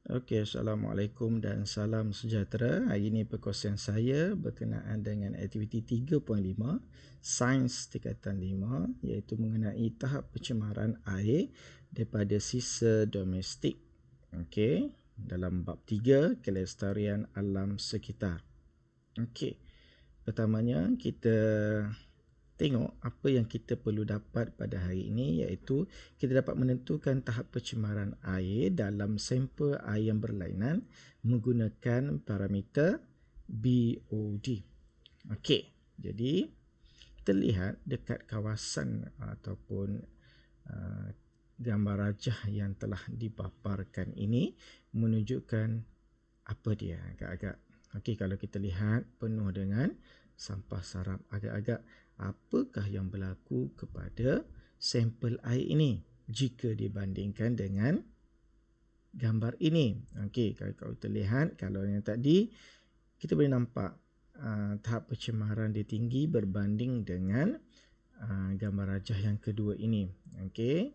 Okey, Assalamualaikum dan salam sejahtera. Hari ini perkongsian saya berkenaan dengan aktiviti 3.5 Sains Tingkatan 5 iaitu mengenai tahap pencemaran air daripada sisa domestik. Okey, dalam bab 3 kelestarian alam sekitar. Okey, pertamanya kita tengok apa yang kita perlu dapat pada hari ini iaitu kita dapat menentukan tahap pencemaran air dalam sampel air yang berlainan menggunakan parameter BOD. Okey, jadi kita lihat dekat kawasan ataupun uh, gambar rajah yang telah dipaparkan ini menunjukkan apa dia agak-agak. Okey, kalau kita lihat penuh dengan sampah sarap, agak-agak apakah yang berlaku kepada sampel air ini jika dibandingkan dengan gambar ini. Okey, kalau kita lihat, kalau yang tadi kita boleh nampak tahap pencemaran dia tinggi berbanding dengan gambar rajah yang kedua ini. Okey,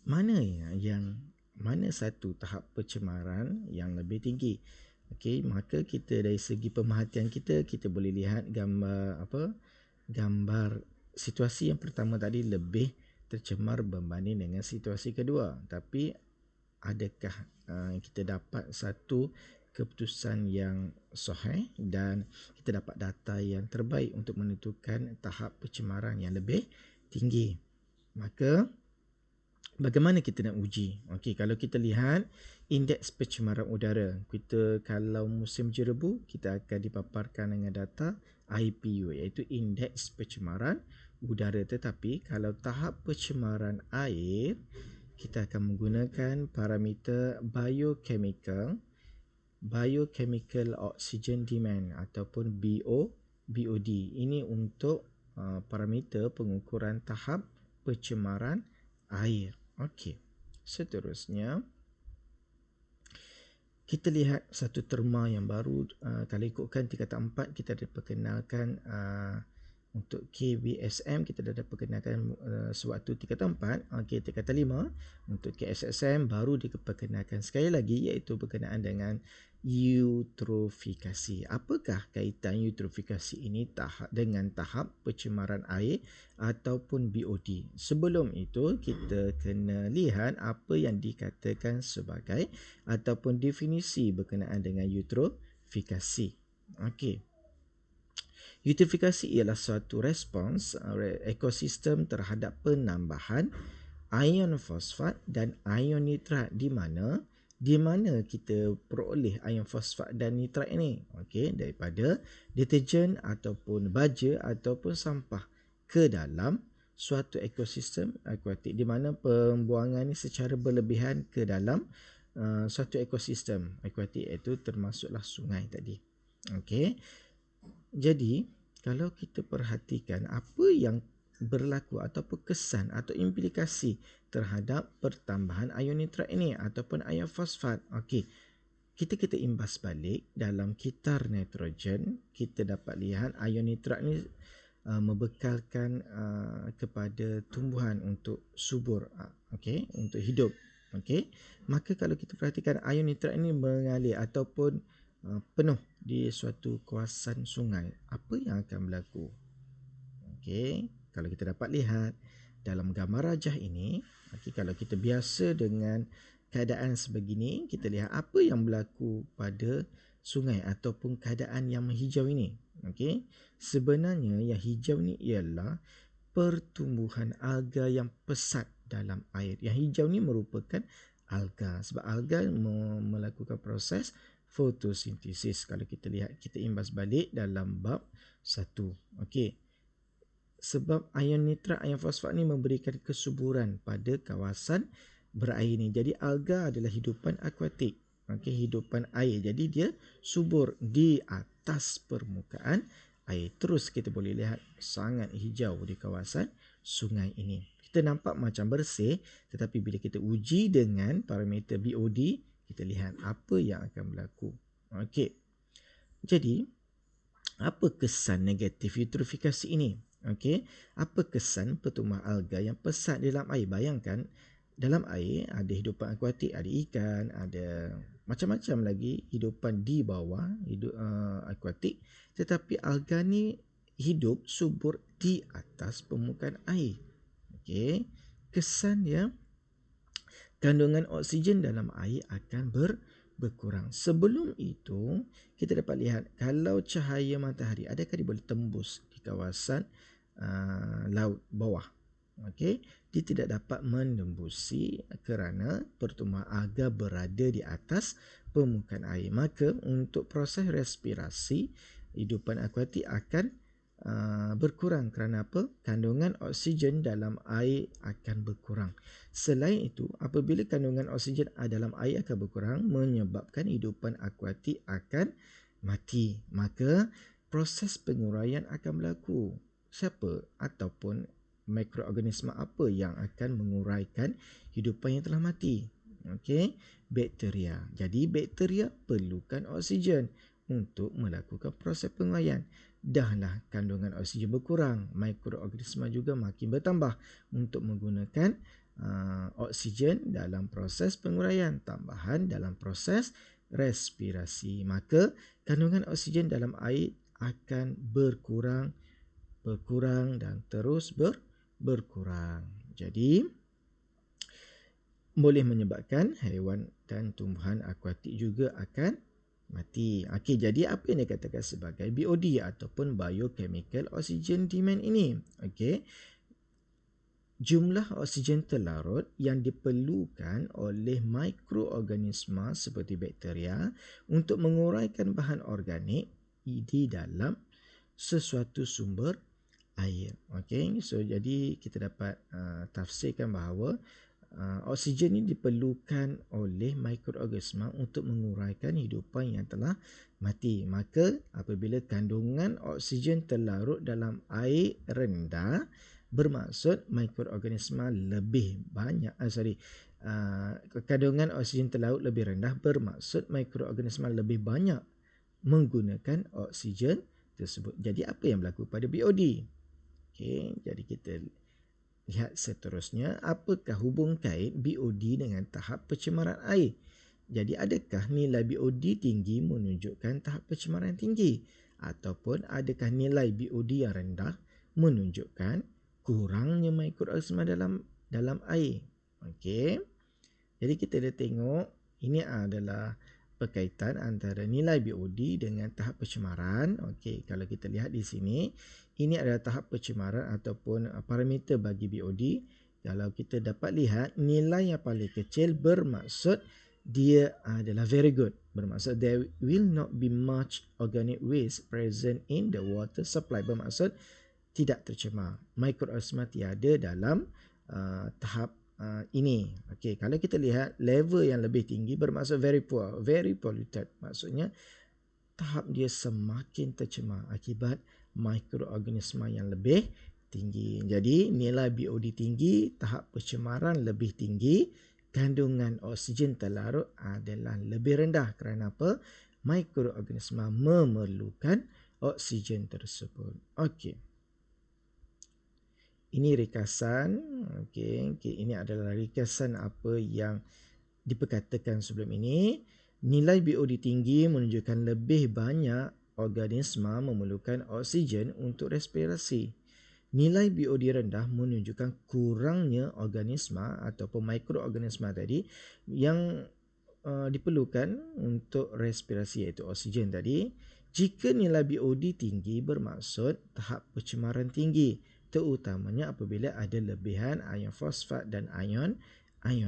mana satu tahap pencemaran yang lebih tinggi? Okey, maka kita dari segi pemerhatian kita boleh lihat gambar situasi yang pertama tadi lebih tercemar berbanding dengan situasi kedua. Tapi adakah kita dapat satu keputusan yang sahih dan kita dapat data yang terbaik untuk menentukan tahap pencemaran yang lebih tinggi? Maka bagaimana kita nak uji? Okey, kalau kita lihat indeks pencemaran udara, kita kalau musim jerebu kita akan dipaparkan dengan data IPU iaitu indeks pencemaran udara, tetapi kalau tahap pencemaran air kita akan menggunakan parameter biochemical oxygen demand ataupun BOD. Ini untuk parameter pengukuran tahap pencemaran air. Okey. Seterusnya kita lihat satu terma yang baru. Kalau ikutkan tingkatan 4 kita ada perkenalkan untuk KBSM kita dah perkenalkan sewaktu tingkatan 4. Okey, tingkatan 5 untuk KSSM baru diperkenalkan sekali lagi iaitu berkenaan dengan eutrofikasi. Apakah kaitan eutrofikasi ini dengan tahap pencemaran air ataupun BOD? Sebelum itu kita kena lihat apa yang dikatakan sebagai ataupun definisi berkenaan dengan eutrofikasi. Okey. Eutrofikasi ialah suatu respons ekosistem terhadap penambahan ion fosfat dan ion nitrat di mana kita peroleh ion fosfat dan nitrat ini, okey, daripada deterjen ataupun baja ataupun sampah ke dalam suatu ekosistem akuatik di mana pembuangan ini secara berlebihan ke dalam suatu ekosistem akuatik iaitu termasuklah sungai tadi. Okey. Jadi kalau kita perhatikan apa yang berlaku ataupun kesan atau implikasi terhadap pertambahan ion nitrat ini ataupun ion fosfat. Okey. Kita imbas balik dalam kitar nitrogen, kita dapat lihat ion nitrat ni membekalkan kepada tumbuhan untuk subur, okey, untuk hidup. Okey. Maka kalau kita perhatikan ion nitrat ini mengalir ataupun penuh di suatu kawasan sungai, apa yang akan berlaku? Okey, kalau kita dapat lihat dalam gambar rajah ini, okey, kalau kita biasa dengan keadaan sebegini, kita lihat apa yang berlaku pada sungai ataupun keadaan yang menghijau ini. Okey, sebenarnya yang hijau ni ialah pertumbuhan alga yang pesat dalam air. Yang hijau ni merupakan alga sebab alga melakukan proses fotosintesis. Kalau kita lihat, kita imbas balik dalam bab 1. Okey. Sebab ion nitrat, ion fosfat ni memberikan kesuburan pada kawasan berair ni. Jadi alga adalah hidupan akuatik. Okey, hidupan air. Jadi dia subur di atas permukaan air. Terus kita boleh lihat sangat hijau di kawasan sungai ini. Kita nampak macam bersih, tetapi bila kita uji dengan parameter BOD, kita lihat apa yang akan berlaku. Okey. Jadi, apa kesan negatif eutrofikasi ini? Okey, apa kesan pertumbuhan alga yang pesat dalam air? Bayangkan dalam air ada hidupan akuatik, ada ikan, ada macam-macam lagi hidupan di bawah akuatik, tetapi alga ni hidup subur di atas permukaan air. Okey, kesannya kandungan oksigen dalam air akan berkurang. Sebelum itu, kita dapat lihat kalau cahaya matahari adakah dia boleh tembus di kawasan laut bawah. Okey, dia tidak dapat menembusi kerana pertumbuhan alga berada di atas permukaan air. Maka untuk proses respirasi, hidupan akuatik akan berkurang. Kerana apa? Kandungan oksigen dalam air akan berkurang. Selain itu, apabila kandungan oksigen dalam air akan berkurang, menyebabkan hidupan akuatik akan mati. Maka proses penguraian akan berlaku. Siapa ataupun mikroorganisma apa yang akan menguraikan hidupan yang telah mati? Okey, bakteria. Jadi bakteria perlukan oksigen untuk melakukan proses penguraian. Dahlah kandungan oksigen berkurang, mikroorganisma juga makin bertambah untuk menggunakan oksigen dalam proses penguraian, tambahan dalam proses respirasi. Maka kandungan oksigen dalam air akan berkurang dan terus berkurang. Jadi boleh menyebabkan haiwan dan tumbuhan akuatik juga akan mati. Okey, jadi apa yang dikatakan sebagai BOD ataupun biochemical oxygen demand ini? Okey. Jumlah oksigen terlarut yang diperlukan oleh mikroorganisma seperti bakteria untuk menguraikan bahan organik di dalam sesuatu sumber air. Okey, so jadi kita dapat tafsirkan bahawa oksigen ini diperlukan oleh mikroorganisma untuk menguraikan hidupan yang telah mati. Maka apabila kandungan oksigen terlarut dalam air rendah, bermaksud mikroorganisma lebih banyak kandungan oksigen terlarut lebih rendah bermaksud mikroorganisma lebih banyak menggunakan oksigen tersebut. Jadi apa yang berlaku pada BOD? Okey, jadi kita lihat seterusnya, apakah hubung kait BOD dengan tahap pencemaran air? Jadi adakah nilai BOD tinggi menunjukkan tahap pencemaran tinggi, ataupun adakah nilai BOD yang rendah menunjukkan kurangnya mikroorganisma dalam air? Okey. Jadi kita dah tengok ini adalah berkaitan antara nilai BOD dengan tahap pencemaran. Okey, kalau kita lihat di sini, ini adalah tahap pencemaran ataupun parameter bagi BOD. Kalau kita dapat lihat, nilai yang paling kecil bermaksud dia adalah very good. Bermaksud there will not be much organic waste present in the water supply. Bermaksud tidak tercemar. Mikroorganisma tiada dalam tahap ini. Okey, kalau kita lihat level yang lebih tinggi bermaksud very poor, very polluted. Maksudnya tahap dia semakin tercemar akibat mikroorganisma yang lebih tinggi. Jadi nilai BOD tinggi, tahap pencemaran lebih tinggi, kandungan oksigen terlarut adalah lebih rendah. Kerana apa? Mikroorganisma memerlukan oksigen tersebut. Okey. Ini ringkasan. Okey, ini adalah ringkasan apa yang diperkatakan sebelum ini. Nilai BOD tinggi menunjukkan lebih banyak organisma memerlukan oksigen untuk respirasi. Nilai BOD rendah menunjukkan kurangnya organisma ataupun mikroorganisma tadi yang diperlukan untuk respirasi, iaitu oksigen tadi. Jika nilai BOD tinggi bermaksud tahap pencemaran tinggi, terutamanya apabila ada lebihan ion fosfat dan ion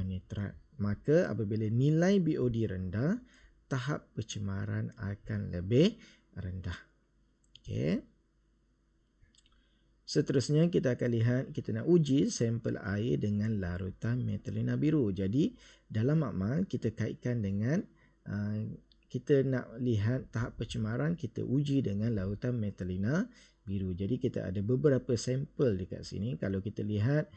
nitrat. Maka apabila nilai BOD rendah, tahap pencemaran akan lebih rendah. Okey. Seterusnya kita akan lihat, kita nak uji sampel air dengan larutan metilina biru. Jadi dalam makmal kita kaitkan dengan kita nak lihat tahap pencemaran, kita uji dengan larutan metilina biru. Jadi kita ada beberapa sampel dekat sini. Kalau kita lihat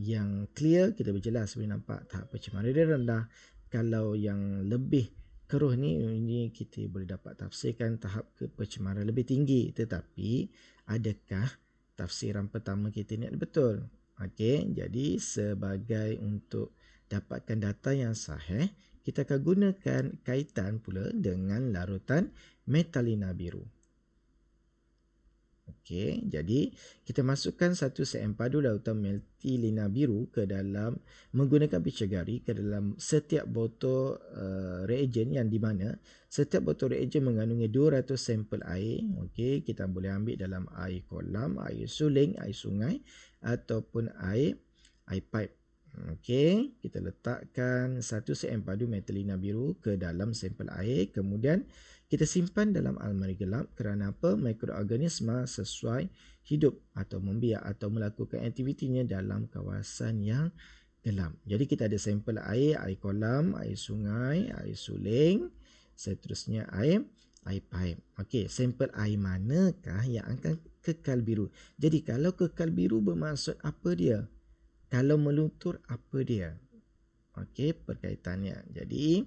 yang clear, kita berjelas boleh nampak tahap pencemaran dia rendah. Kalau yang lebih keruh ni kita boleh dapat tafsirkan tahap pencemaran lebih tinggi. Tetapi adakah tafsiran pertama kita ni betul? Okey, jadi sebagai untuk dapatkan data yang sahih, kita akan gunakan kaitan pula dengan larutan metalina biru. Okey, jadi kita masukkan satu set padu larutan metilina biru ke dalam menggunakan picegari ke dalam setiap botol reagen yang di mana setiap botol reagen mengandungi 200 sampel air. Okey, kita boleh ambil dalam air kolam, air suling, air sungai ataupun air pipe. Okey, kita letakkan satu set padu metilina biru ke dalam sampel air, kemudian kita simpan dalam almari gelap kerana apa? Mikroorganisma sesuai hidup atau membiak atau melakukan aktivitinya dalam kawasan yang gelap. Jadi kita ada sampel air, air kolam, air sungai, air suling, seterusnya air pipe. Okey, sampel air manakah yang akan kekal biru? Jadi kalau kekal biru bermaksud apa dia? Kalau meluntur apa dia? Okey, perkaitannya. Jadi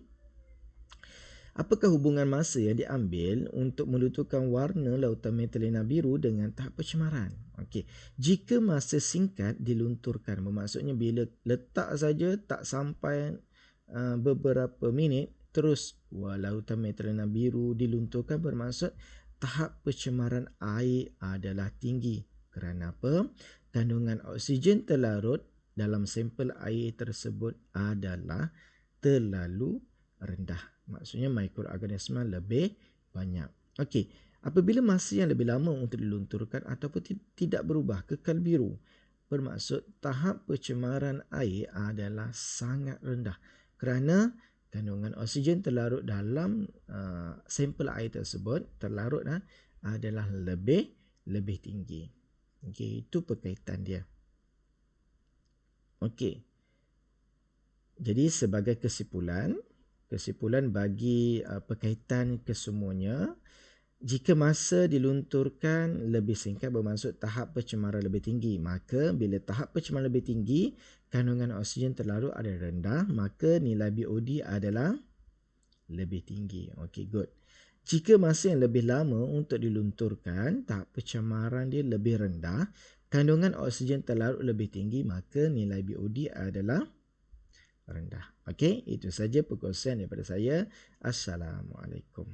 apakah hubungan masa yang diambil untuk menentukan warna lautan metilina biru dengan tahap pencemaran? Okey, jika masa singkat dilunturkan, bermaksudnya bila letak saja tak sampai beberapa minit, terus lautan metilina biru dilunturkan, bermaksud tahap pencemaran air adalah tinggi. Kerana apa? Kandungan oksigen terlarut dalam sampel air tersebut adalah terlalu rendah. Maksudnya mikroorganisma lebih banyak. Okey, apabila masa yang lebih lama untuk dilunturkan ataupun tidak berubah, kekal biru, bermaksud tahap pencemaran air adalah sangat rendah kerana kandungan oksigen terlarut dalam sampel air tersebut adalah lebih tinggi. Okey, itu perkaitan dia. Okey. Jadi sebagai kesimpulan bagi perkaitan kesemuanya, jika masa dilunturkan lebih singkat bermaksud tahap pencemaran lebih tinggi. Maka bila tahap pencemaran lebih tinggi, kandungan oksigen terlarut adalah rendah, maka nilai BOD adalah lebih tinggi. Okey, good. Jika masa yang lebih lama untuk dilunturkan, tahap pencemaran dia lebih rendah, kandungan oksigen terlarut lebih tinggi, maka nilai BOD adalah rendah. Okey, itu saja perkongsian daripada saya. Assalamualaikum.